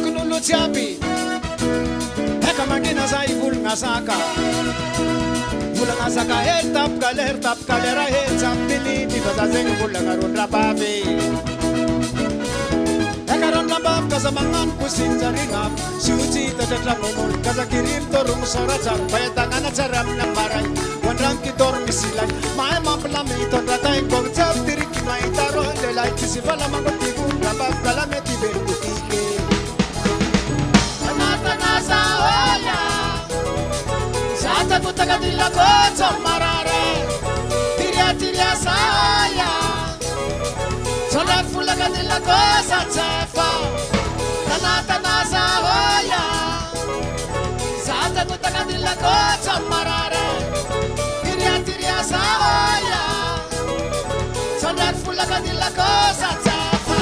Magnulu Tiapi, Ekamangina Saibul Nasaka, Bulangasaka, head tap galera, heads up, Billy, because I think Bulangarun Rabavi. Ekaron labab kasamangan kusin jaringap suci tadadra momol kazakirim torung sorajar bayatangan ajaram nambarai wandrang kitor misilan mae maplame ton ratai kong jab diri kinai taro delai kisifala mangotigu labab kalame tibe kutike anata nasa hoya sata kutagadilla kocho marare tiria saya Solat fulaga de la cosa cefa Tanata sa hoya Sata kutaga de la cosa marare Tiria sa hoya Solat fulaga de la cosa cefa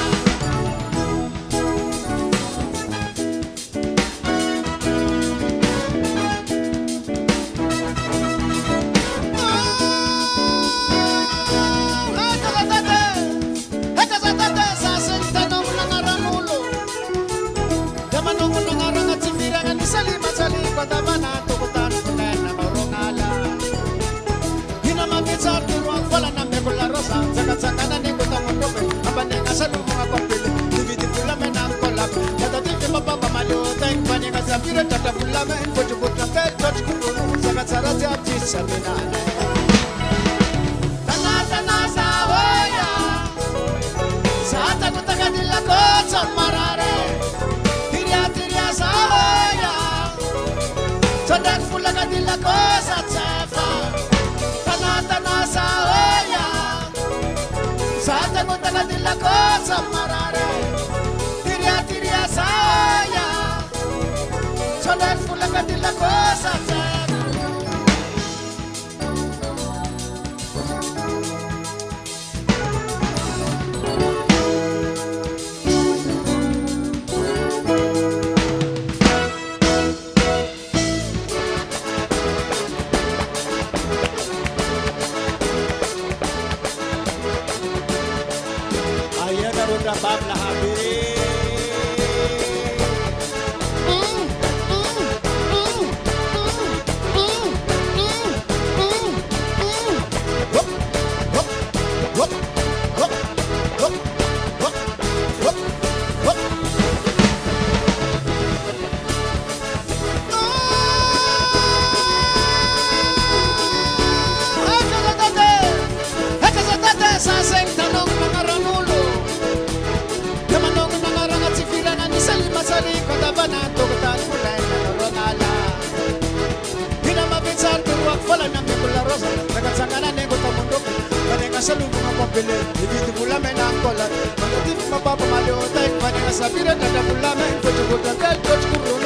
Patabana tukutan kunena marongala Hina mabitsar turuang fala na mekula rosa Sakat-sakana ni kutang undope Abanenga sa lumang akompili Dividi pula menang kolap Yatatifi mapapamalo Teng panenga sa pira Tata pula men Kujubut na tel Touch kurulu Sakat-sarat yapchis sa minane Tanata sa hoya Sa takutaga nila kotson marare Tiria sa hoya Sodat fulaga de la cosa cefa Tanata sa hoya Sata kutaga de la cosa marare Tiria sa hoya Sodat fulaga de la cosa cefa Rabab lahabi Saseng tanong mga ranulo Kamanong nangarangat si Firangan ni Salima Sali Katabana tukutan kulay na narongala Hinamabitsar turuak fala ng mikula rosa Nagansangana nego tamundok Panenga sa lubong ang pambili Ibiti pula menang kolat Magatif mapapamalo Taik panenga sa Firangan na pula men Kuchukutan tel Kuchukuru